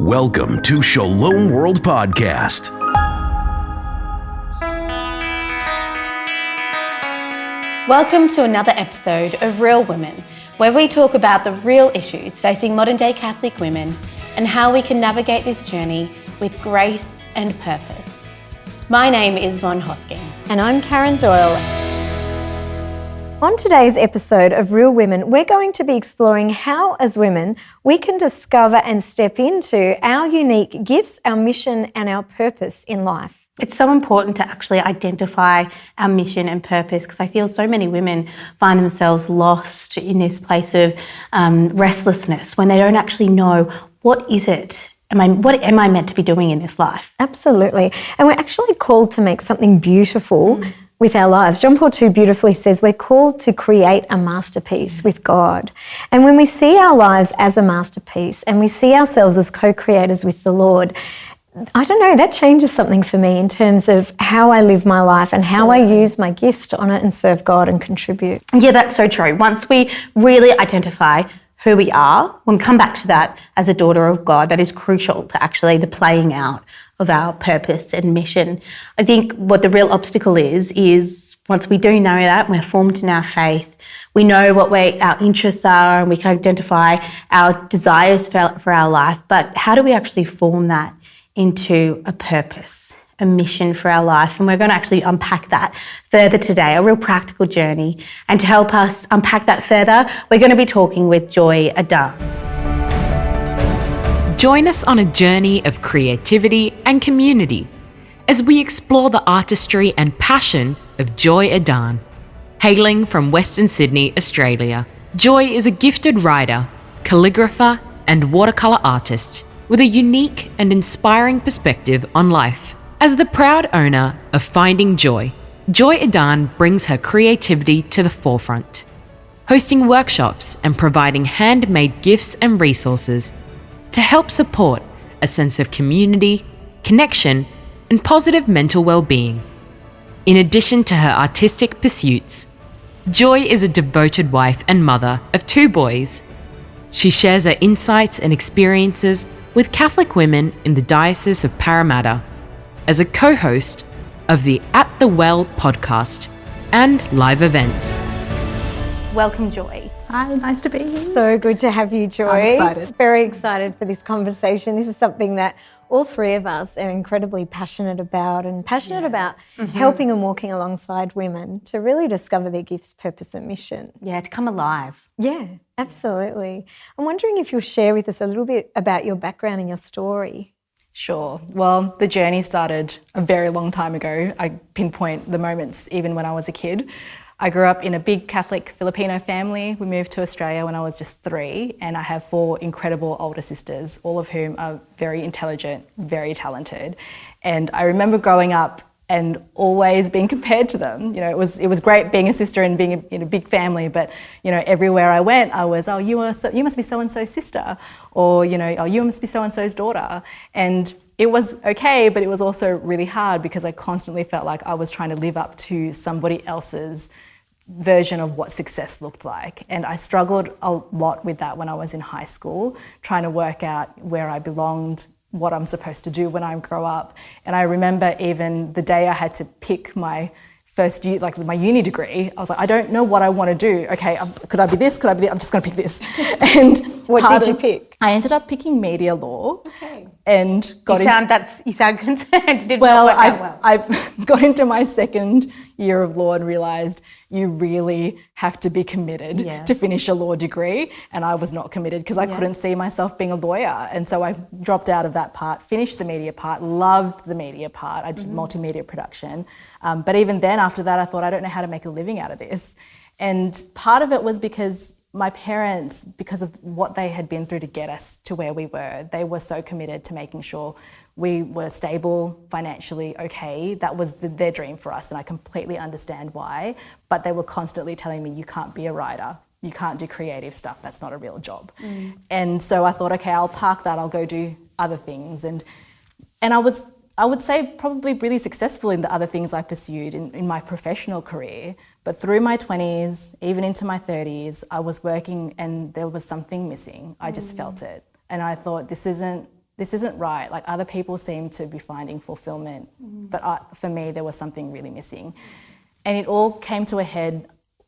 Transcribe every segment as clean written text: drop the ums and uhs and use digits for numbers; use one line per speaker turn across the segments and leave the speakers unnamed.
Welcome to Shalom World Podcast.
Welcome to another episode of Real Women, where we talk about the real issues facing modern-day Catholic women and how we can navigate this journey with grace and purpose. My name is Von Hosking.
And I'm Karen Doyle. On today's episode of Real Women, we're going to be exploring how, as women, we can discover and step into our unique gifts, our mission, and our purpose in life.
It's so important to actually identify our mission and purpose, because I feel so many women find themselves lost in this place of restlessness when they don't actually know, what is it? What am I meant to be doing in this life?
Absolutely. And we're actually called to make something beautiful with our lives. John Paul II beautifully says we're called to create a masterpiece with God. And when we see our lives as a masterpiece and we see ourselves as co-creators with the Lord, I don't know, that changes something for me in terms of how I live my life and how I use my gifts to honour and serve God and contribute.
Yeah, that's so true. Once we really identify who we are, when we come back to that as a daughter of God, that is crucial to actually the playing out of our purpose and mission. I think what the real obstacle is once we do know that, we're formed in our faith, we know what our interests are and we can identify our desires for our life, but how do we actually form that into a purpose, a mission for our life? And we're going to actually unpack that further today, a real practical journey. And to help us unpack that further, we're going to be talking with Joy Adan.
Join us on a journey of creativity and community as we explore the artistry and passion of Joy Adan. Hailing from Western Sydney, Australia, Joy is a gifted writer, calligrapher, and watercolor artist with a unique and inspiring perspective on life. As the proud owner of Finding Joy, Joy Adan brings her creativity to the forefront, hosting workshops and providing handmade gifts and resources to help support a sense of community, connection, and positive mental well-being. In addition to her artistic pursuits, Joy is a devoted wife and mother of 2 boys. She shares her insights and experiences with Catholic women in the Diocese of Parramatta as a co-host of the At the Well podcast and live events.
Welcome, Joy.
Hi, nice to be here.
So good to have you, Joy.
I'm excited.
Very excited for this conversation. This is something that all 3 of us are incredibly passionate about about helping and walking alongside women to really discover their gifts, purpose and mission.
Yeah, to come alive.
Yeah, absolutely. I'm wondering if you'll share with us a little bit about your background and your story.
Sure. Well, the journey started a very long time ago. I pinpoint the moments even when I was a kid. I grew up in a big Catholic Filipino family. We moved to Australia when I was just 3, and I have 4 incredible older sisters, all of whom are very intelligent, very talented. And I remember growing up and always being compared to them. You know, it was great being a sister and being in a big family, but you know, everywhere I went, I was, you must be so-and-so's sister, or you know, you must be so-and-so's daughter. And it was okay, but it was also really hard because I constantly felt like I was trying to live up to somebody else's version of what success looked like. And I struggled a lot with that when I was in high school, trying to work out where I belonged, what I'm supposed to do when I grow up. And I remember even the day I had to pick my first year, like my uni degree, I was like, I don't know what I want to do. Okay, could I be this? Could I be that? I'm just going to pick this. And
what did you pick?
I ended up picking media law.
Okay.
And
You sound concerned.
I've got into my second year of law and realised you really have to be committed to finish a law degree, and I was not committed because I couldn't see myself being a lawyer, and so I dropped out of that part, finished the media part, loved the media part. I did multimedia production, but even then after that I thought, I don't know how to make a living out of this. And part of it was because my parents, because of what they had been through to get us to where we were, they were so committed to making sure we were stable, financially okay. That was their dream for us, and I completely understand why. But they were constantly telling me, you can't be a writer, you can't do creative stuff, that's not a real job. And so I thought, okay, I'll park that, I'll go do other things. And I would say probably really successful in the other things I pursued in my professional career. But through my 20s, even into my 30s, I was working and there was something missing. I just felt it. And I thought, this isn't this isn't right. Like other people seem to be finding fulfillment, but for me, there was something really missing. And it all came to a head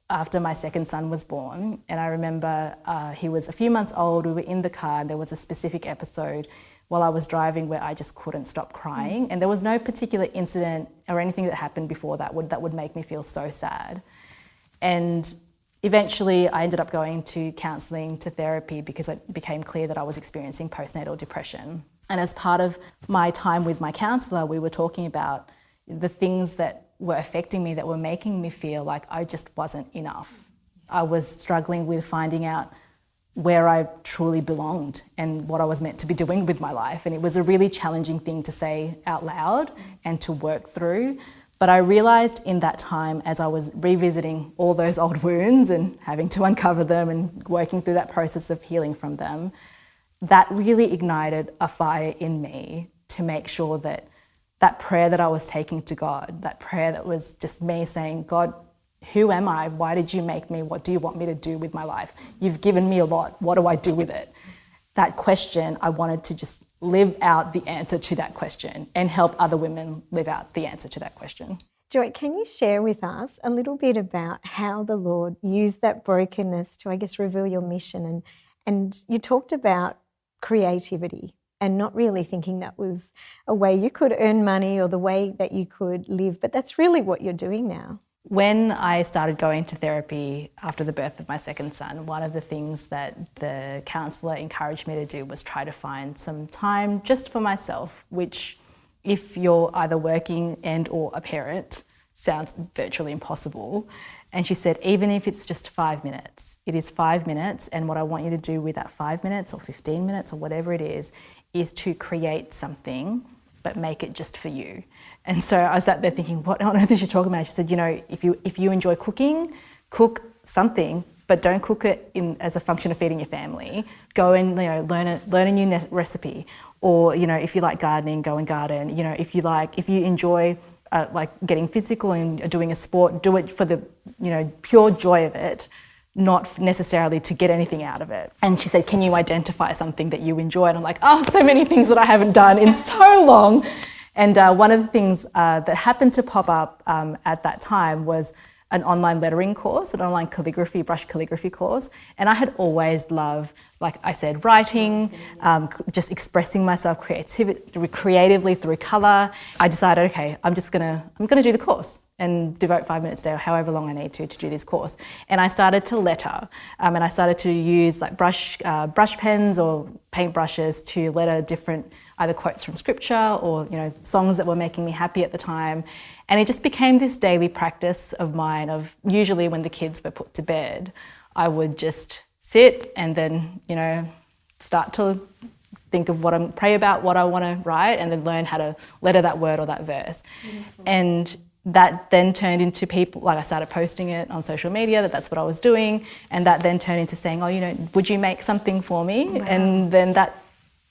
after my second son was born. And I remember he was a few months old, we were in the car, and there was a specific episode while I was driving where I just couldn't stop crying. And there was no particular incident or anything that happened before that would make me feel so sad. And eventually I ended up going to counselling, to therapy, because it became clear that I was experiencing postnatal depression. And as part of my time with my counsellor, we were talking about the things that were affecting me, that were making me feel like I just wasn't enough. I was struggling with finding out where I truly belonged and what I was meant to be doing with my life. And it was a really challenging thing to say out loud and to work through. But I realised in that time, as I was revisiting all those old wounds and having to uncover them and working through that process of healing from them, that really ignited a fire in me to make sure that that prayer that I was taking to God, that prayer that was just me saying, God, who am I? Why did you make me? What do you want me to do with my life? You've given me a lot. What do I do with it? That question, I wanted to just live out the answer to that question and help other women live out the answer to that question.
Joy, can you share with us a little bit about how the Lord used that brokenness to, I guess, reveal your mission? And you talked about creativity and not really thinking that was a way you could earn money or the way that you could live, but that's really what you're doing now.
When I started going to therapy after the birth of my second son, one of the things that the counsellor encouraged me to do was try to find some time just for myself, which, if you're either working and or a parent, sounds virtually impossible. And she said, even if it's just 5 minutes, it is 5 minutes, and what I want you to do with that 5 minutes or 15 minutes or whatever it is to create something, but make it just for you. And so I sat there thinking, what on earth is she talking about? She said, if you enjoy cooking, cook something, but don't cook it as a function of feeding your family. Go and learn a new recipe. Or if you like gardening, go and garden. If you enjoy like getting physical and doing a sport, do it for the pure joy of it, not necessarily to get anything out of it. And she said, can you identify something that you enjoy? And I'm like, so many things that I haven't done in so long. And one of the things that happened to pop up at that time was an online lettering course, an online brush calligraphy course. And I had always loved, like I said, writing, just expressing myself creatively through colour. I decided, okay, I'm gonna do the course and devote 5 minutes a day or however long I need to do this course. And I started to letter, and I started to use like brush pens or paint brushes to letter different either quotes from scripture or songs that were making me happy at the time. And it just became this daily practice of mine of, usually when the kids were put to bed, I would just sit and then start to think of pray about what I want to write, and then learn how to letter that word or that verse. Beautiful. And that then turned into I started posting it on social media that's what I was doing, and that then turned into saying, would you make something for me? Wow. And then that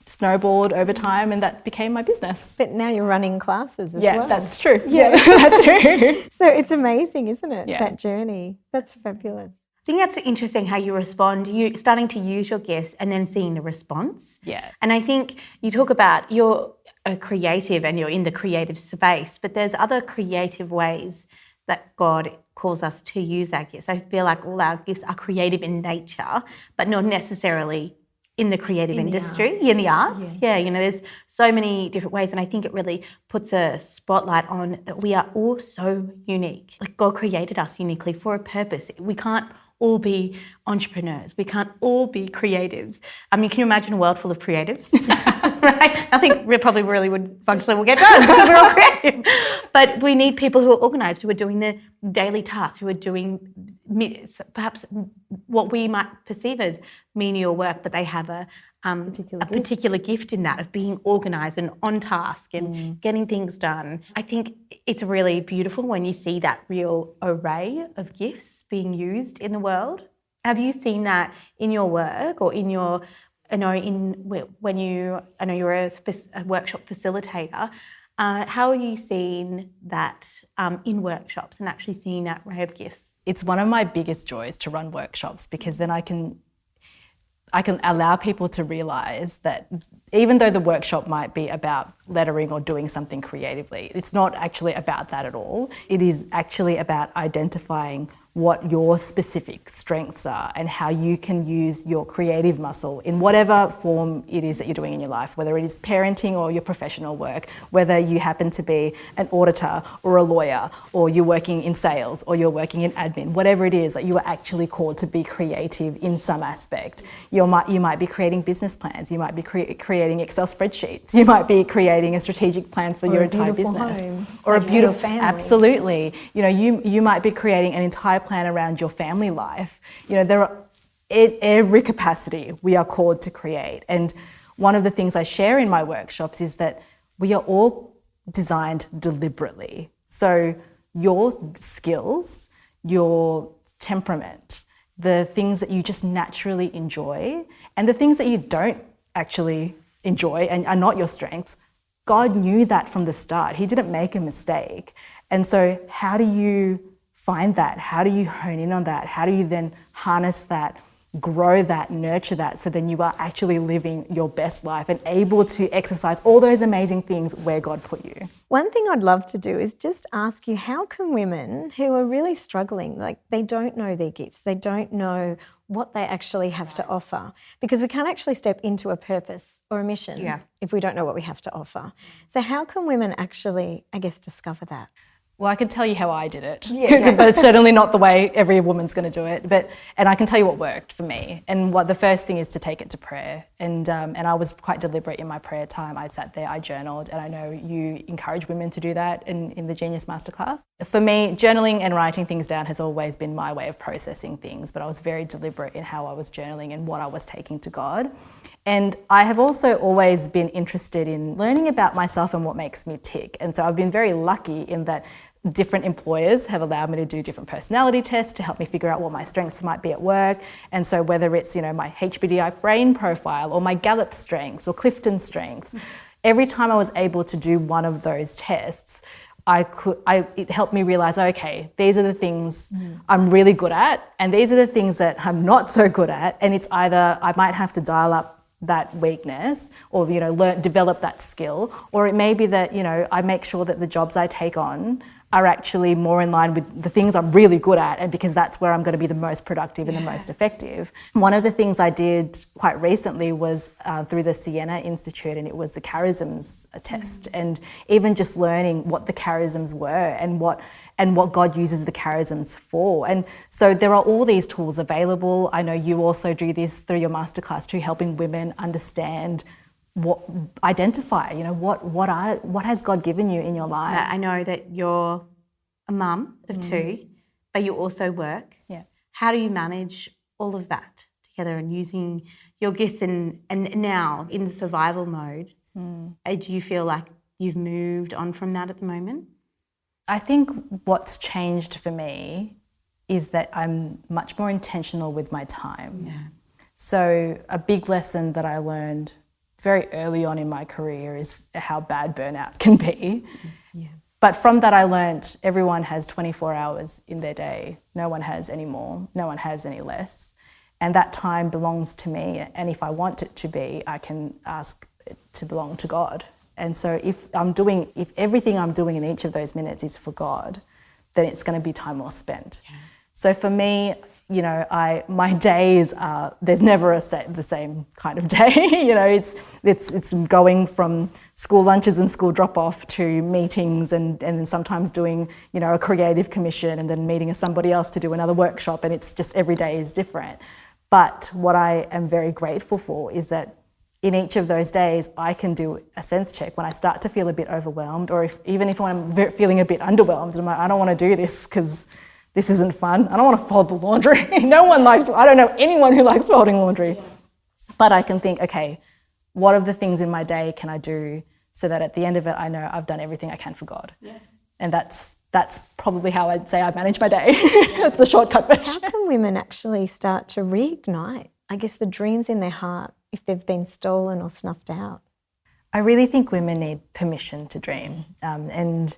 snowballed over time, and that became my business.
But now you're running classes as well.
Yeah, that's true.
Yeah, that too. So it's amazing, isn't it?
Yeah.
That journey. That's fabulous.
I think that's interesting how you respond. You starting to use your gifts and then seeing the response.
Yeah.
And I think you talk about you're a creative and you're in the creative space, but there's other creative ways that God calls us to use our gifts. I feel like all our gifts are creative in nature, but not necessarily in the creative industry, in the arts. Yeah, there's so many different ways, and I think it really puts a spotlight on that we are all so unique. Like God created us uniquely for a purpose. We can't all be entrepreneurs. We can't all be creatives. I mean, can you imagine a world full of creatives? Right? I think we probably really would functionally will get done because we're all creative. But we need people who are organised, who are doing the daily tasks, who are doing perhaps what we might perceive as menial work, but they have a particular gift in that of being organised and on task and getting things done. I think it's really beautiful when you see that real array of gifts being used in the world. Have you seen that in your work or in your, I know you're a workshop facilitator. How are you seeing that in workshops and actually seeing that array of gifts?
It's one of my biggest joys to run workshops, because then I can allow people to realise that even though the workshop might be about lettering or doing something creatively, it's not actually about that at all. It is actually about identifying what your specific strengths are and how you can use your creative muscle in whatever form it is that you're doing in your life, whether it is parenting or your professional work, whether you happen to be an auditor or a lawyer, or you're working in sales or you're working in admin, whatever it is, that you are actually called to be creative in some aspect. You might be creating business plans, you might be creating Excel spreadsheets, you might be creating a strategitic plan for your entire business.
Home,
or
like
a beautiful
family.
Absolutely. You might be creating an entire plan around your family life. There are, in every capacity we are called to create. And one of the things I share in my workshops is that we are all designed deliberately. So your skills, your temperament, the things that you just naturally enjoy, and the things that you don't actually enjoy and are not your strengths, God knew that from the start. He didn't make a mistake. And so how do you find that? How do you hone in on that? How do you then harness that, grow that, nurture that, so then you are actually living your best life and able to exercise all those amazing things where God put you?
One thing I'd love to do is just ask you, how can women who are really struggling, like they don't know their gifts, they don't know what they actually have to offer, because we can't actually step into a purpose or a mission if we don't know what we have to offer. So how can women actually, I guess, discover that?
Well, I can tell you how I did it, but it's certainly not the way every woman's going to do it. And I can tell you what worked for me. And what the first thing is to take it to prayer. And I was quite deliberate in my prayer time. I sat there, I journaled, and I know you encourage women to do that in the Genius Masterclass. For me, journaling and writing things down has always been my way of processing things, but I was very deliberate in how I was journaling and what I was taking to God. And I have also always been interested in learning about myself and what makes me tick. And so I've been very lucky in that different employers have allowed me to do different personality tests to help me figure out what my strengths might be at work. And so whether it's, my HBDI brain profile or my Gallup strengths or Clifton strengths, every time I was able to do one of those tests, it helped me realize, okay, these are the things I'm really good at, and these are the things that I'm not so good at. And it's either I might have to dial up that weakness or, develop that skill, or it may be that, I make sure that the jobs I take on are actually more in line with the things I'm really good at, and because that's where I'm going to be the most productive and the most effective. One of the things I did quite recently was through the Siena Institute, and it was the charisms test, and even just learning what the charisms were and what God uses the charisms for. And so there are all these tools available. I know you also do this through your masterclass too, helping women understand identify, what has God given you in your life?
I know that you're a mum of two, but you also work.
Yeah.
How do you manage all of that together and using your gifts and now in the survival mode? Do you feel like you've moved on from that at the moment?
I think what's changed for me is that I'm much more intentional with my time.
Yeah.
So a big lesson that I learned very early on in my career is how bad burnout can be. Yeah. But from that I learned everyone has 24 hours in their day. No one has any more, no one has any less. And that time belongs to me, and if I want it to be, I can ask it to belong to God. And so if everything I'm doing in each of those minutes is for God, then it's going to be time well spent. Yeah. So for me, my days are, there's never the same kind of day. It's going from school lunches and school drop off to meetings and then sometimes doing, a creative commission and then meeting somebody else to do another workshop, and it's just every day is different. But what I am very grateful for is that in each of those days, I can do a sense check when I start to feel a bit overwhelmed, or even if I'm feeling a bit underwhelmed, I'm like, I don't want to do this because this isn't fun. I don't want to fold the laundry. I don't know anyone who likes folding laundry. Yeah. But I can think, okay, what of the things in my day can I do so that at the end of it, I know I've done everything I can for God. Yeah. And that's probably how I'd say I manage my day. It's the shortcut version.
How can women actually start to reignite, I guess, the dreams in their heart if they've been stolen or snuffed out?
I really think women need permission to dream. And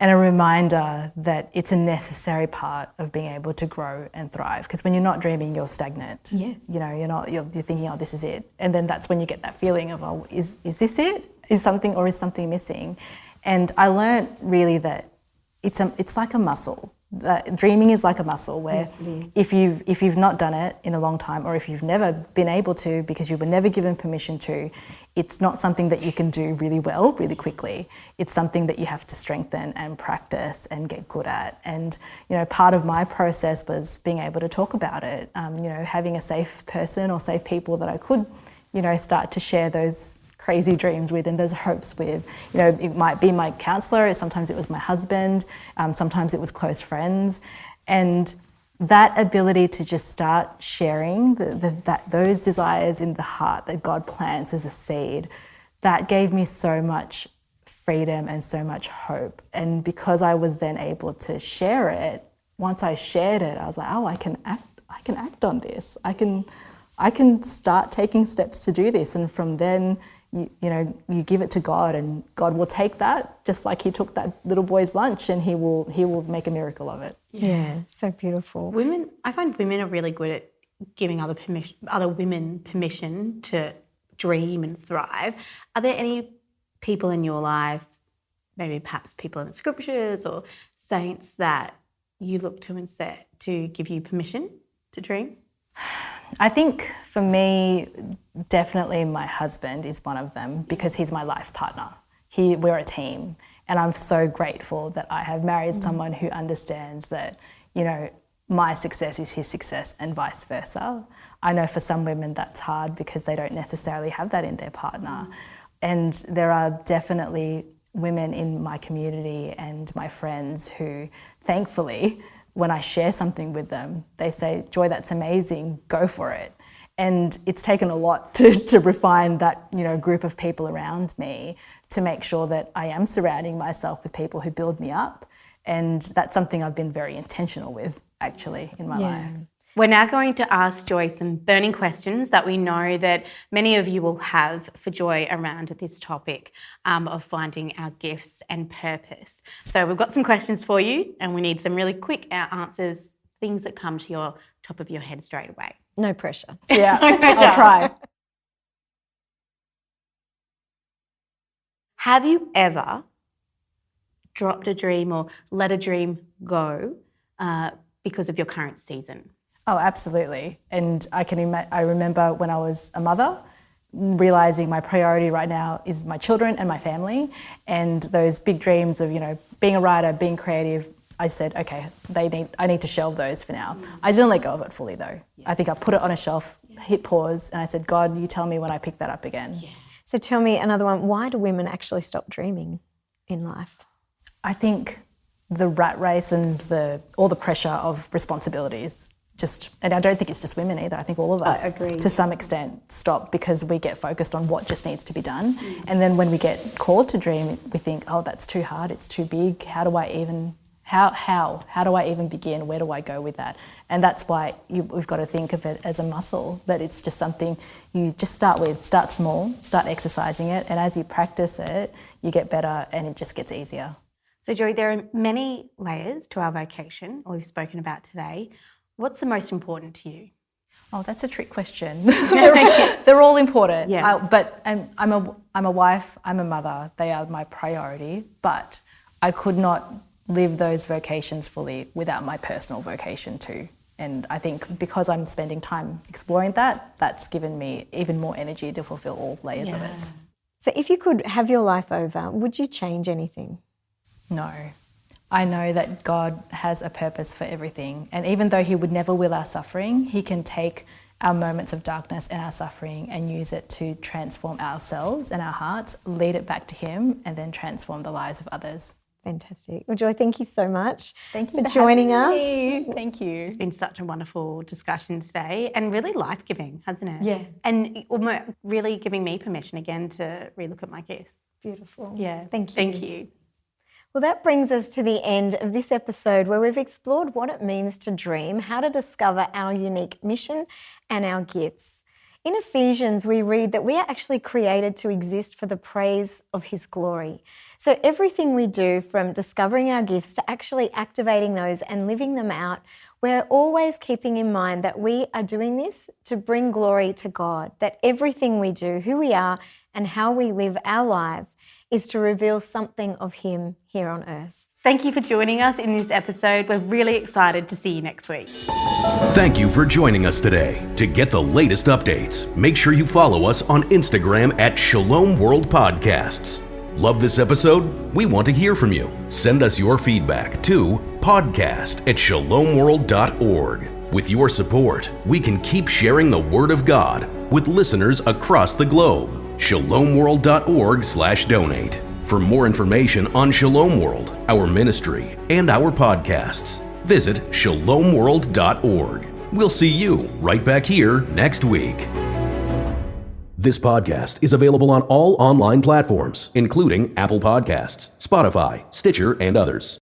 and a reminder that it's a necessary part of being able to grow and thrive. Because when you're not dreaming, you're stagnant.
Yes.
You know, you're thinking, oh, this is it. And then that's when you get that feeling of, oh, is this it? Is something missing? And I learned really that it's like a muscle. That dreaming is like a muscle where if you've not done it in a long time, or if you've never been able to because you were never given permission to, it's not something that you can do really well, really quickly. It's something that you have to strengthen and practice and get good at. And, you know, part of my process was being able to talk about it, you know, having a safe person or safe people that I could, you know, start to share those crazy dreams with and those hopes with. You know, it might be my counsellor, sometimes it was my husband, sometimes it was close friends. And that ability to just start sharing those desires in the heart that God plants as a seed, that gave me so much freedom and so much hope. And because I was then able to share it, once I shared it, I was like, oh, I can act on this. I can start taking steps to do this. And from then, you know, you give it to God, and God will take that, just like He took that little boy's lunch, and He will make a miracle of it.
Yeah, so beautiful.
I find women are really good at giving other women permission to dream and thrive. Are there any people in your life, maybe perhaps people in the scriptures or saints, that you look to and say to give you permission to dream?
I think for me, definitely my husband is one of them, because he's my life partner. We're a team, and I'm so grateful that I have married someone who understands that, you know, my success is his success and vice versa. I know for some women that's hard because they don't necessarily have that in their partner. And there are definitely women in my community and my friends who, thankfully, when I share something with them, they say, Joy, that's amazing, go for it. And it's taken a lot to refine that, you know, group of people around me to make sure that I am surrounding myself with people who build me up. And that's something I've been very intentional with, actually, in my life.
We're now going to ask Joy some burning questions that we know that many of you will have for Joy around this topic of finding our gifts and purpose. So we've got some questions for you, and we need some really quick answers, things that come to your top of your head straight away.
No pressure.
Yeah, I'll try.
Have you ever dropped a dream or let a dream go because of your current season?
Oh, absolutely. And I remember when I was a mother, realising my priority right now is my children and my family, and those big dreams of, you know, being a writer, being creative, I said, okay, I need to shelve those for now. I didn't let go of it fully though. I think I put it on a shelf, hit pause, and I said, God, you tell me when I pick that up again. Yeah.
So tell me another one. Why do women actually stop dreaming in life?
I think the rat race and all the pressure of responsibilities. And I don't think it's just women either. I think all of us, to some extent, stop because we get focused on what just needs to be done. And then when we get called to dream, we think, oh, that's too hard, it's too big. How do I even begin? Where do I go with that? And that's why we've got to think of it as a muscle, that it's just something you just start with. Start small, start exercising it, and as you practice it, you get better and it just gets easier.
So Joy, there are many layers to our vocation, or we've spoken about today. What's the most important to you?
Oh, that's a trick question. They're all important.
Yeah.
But I'm a wife, I'm a mother. They are my priority. But I could not live those vocations fully without my personal vocation too. And I think because I'm spending time exploring that, that's given me even more energy to fulfill all layers of it.
So if you could have your life over, would you change anything?
No. I know that God has a purpose for everything. And even though He would never will our suffering, He can take our moments of darkness and our suffering and use it to transform ourselves and our hearts, lead it back to Him, and then transform the lives of others.
Fantastic. Well, Joy, thank you so much
for
joining us.
Thank you.
It's been such a wonderful discussion today, and really life-giving, hasn't it?
Yeah.
And really giving me permission again to relook at my gifts.
Beautiful.
Yeah.
Thank you.
Thank you.
Well, that brings us to the end of this episode where we've explored what it means to dream, how to discover our unique mission and our gifts. In Ephesians, we read that we are actually created to exist for the praise of His glory. So everything we do, from discovering our gifts to actually activating those and living them out, we're always keeping in mind that we are doing this to bring glory to God, that everything we do, who we are and how we live our life, is to reveal something of Him here on earth.
Thank you for joining us in this episode. We're really excited to see you next week.
Thank you for joining us today. To get the latest updates, make sure you follow us on Instagram at Shalom World Podcasts. Love this episode? We want to hear from you. Send us your feedback to podcast@shalomworld.org. With your support, we can keep sharing the Word of God with listeners across the globe. shalomworld.org/donate. For more information on Shalom World, our ministry, and our podcasts, visit shalomworld.org. We'll see you right back here next week. This podcast is available on all online platforms, including Apple Podcasts, Spotify, Stitcher, and others.